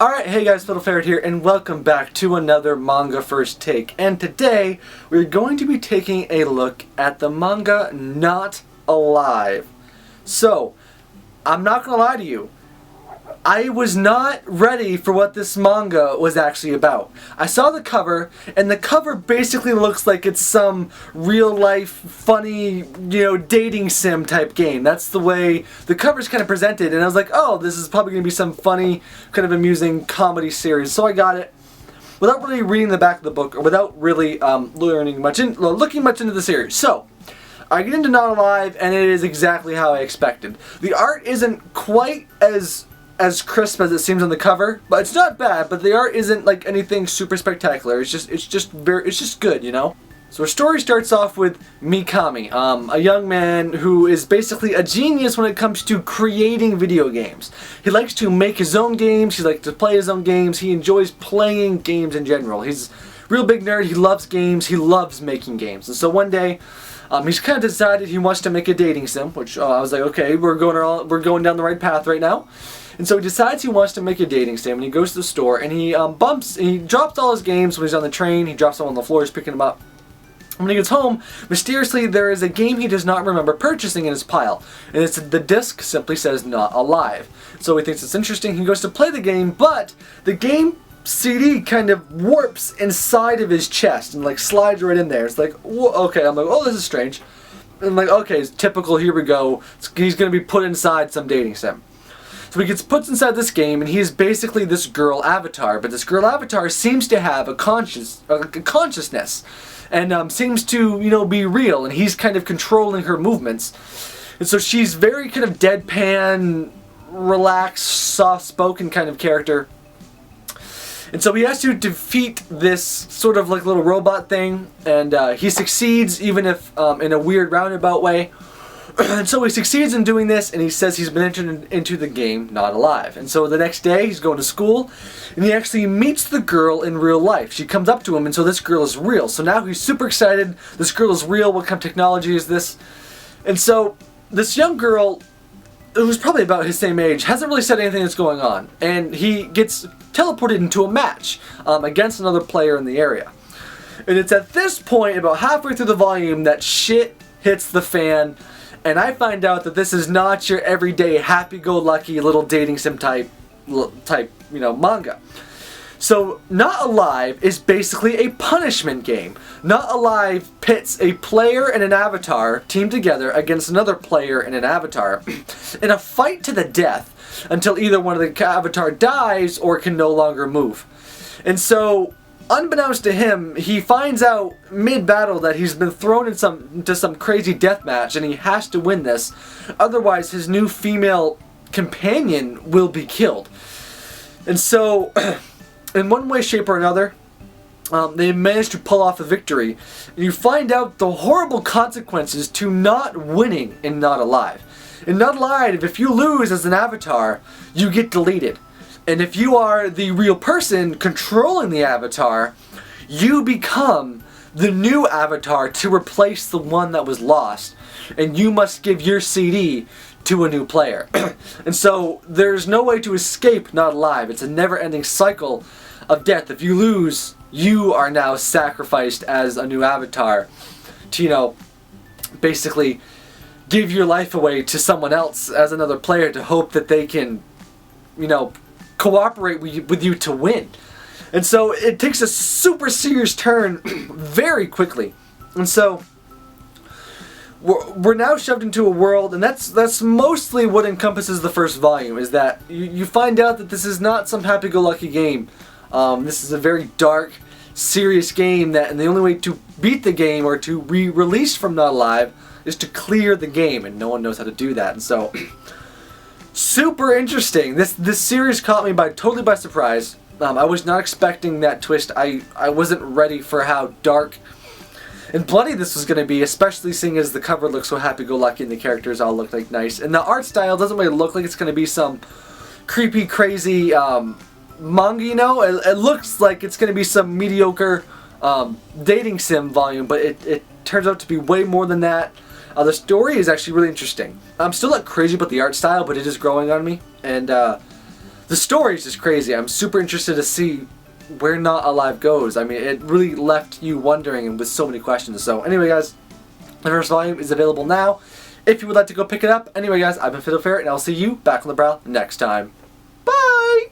Alright, hey guys, Fiddle Ferret here, and welcome back to another manga first take. And today, we're going to be taking a look at the manga Not Alive. So, I'm not gonna lie to you, I was not ready for what this manga was actually about. I saw the cover, and the cover basically looks like it's some real-life, funny, dating sim type game. That's the way the cover's kind of presented, and I was like, oh, this is probably going to be some funny, kind of amusing comedy series. So I got it without really reading the back of the book, or without really looking much into the series. So, I get into Not Alive, and it is exactly how I expected. The art isn't quite as crisp as it seems on the cover, but it's not bad. But the art isn't like anything super spectacular. It's just good, you know. So our story starts off with Mikami, a young man who is basically a genius when it comes to creating video games. He likes to make his own games. He likes to play his own games. He enjoys playing games in general. He's a real big nerd. He loves games. He loves making games. And so one day, he's kind of decided he wants to make a dating sim, which I was like, okay, we're going down the right path right now. And so he decides he wants to make a dating sim, and he goes to the store, and he drops all his games when he's on the train. He drops them on the floor, he's picking them up. When he gets home, mysteriously there is a game he does not remember purchasing in his pile, and the disc simply says Not Alive. So he thinks it's interesting. He goes to play the game, but the game CD kind of warps inside of his chest and like slides right in there. It's like, okay, I'm like, oh, this is strange. And I'm like, okay, it's typical, here we go. He's going to be put inside some dating sim. So he gets put inside this game, and he is basically this girl avatar. But this girl avatar seems to have a consciousness, and seems to, be real. And he's kind of controlling her movements. And so she's very kind of deadpan, relaxed, soft-spoken kind of character. And so he has to defeat this sort of like little robot thing, and he succeeds, even if in a weird roundabout way. And so he succeeds in doing this, and he says he's been entered into the game Not Alive. And so the next day, he's going to school, and he actually meets the girl in real life. She comes up to him, and so this girl is real. So now he's super excited. This girl is real. What kind of technology is this? And so this young girl, who's probably about his same age, hasn't really said anything that's going on. And he gets teleported into a match against another player in the area. And it's at this point, about halfway through the volume, that shit hits the fan. And I find out that this is not your everyday happy-go-lucky little dating sim type, manga. So, Not Alive is basically a punishment game. Not Alive pits a player and an avatar teamed together against another player and an avatar in a fight to the death until either one of the avatar dies or can no longer move. And so, unbeknownst to him, he finds out mid-battle that he's been thrown into some crazy death match, and he has to win this. Otherwise, his new female companion will be killed. And so, in one way, shape, or another, they manage to pull off a victory. And you find out the horrible consequences to not winning in Not Alive. In Not Alive, if you lose as an avatar, you get deleted. And if you are the real person controlling the avatar, you become the new avatar to replace the one that was lost. And you must give your CD to a new player. And so there's no way to escape Not Alive. It's a never-ending cycle of death. If you lose, you are now sacrificed as a new avatar to, basically give your life away to someone else as another player to hope that they can, cooperate with you to win. And so it takes a super serious turn very quickly. And so we're now shoved into a world, and that's mostly what encompasses the first volume, is that you find out that this is not some happy-go-lucky game. This is a very dark, serious game, and the only way to beat the game or to be released from Not Alive is to clear the game, and no one knows how to do that. And so super interesting. This series caught me totally by surprise. I was not expecting that twist. I wasn't ready for how dark and bloody this was going to be, especially seeing as the cover looks so happy-go-lucky and the characters all look like nice. And the art style doesn't really look like it's going to be some creepy, crazy manga, It looks like it's going to be some mediocre dating sim volume, but it turns out to be way more than that. The story is actually really interesting. I'm still not crazy about the art style, but it is growing on me. And the the story is just crazy. I'm super interested to see where Not Alive goes. I mean, it really left you wondering with so many questions. So anyway, guys, the first volume is available now if you would like to go pick it up. Anyway, guys, I've been Fiddle Ferret, and I'll see you back on the Brow next time.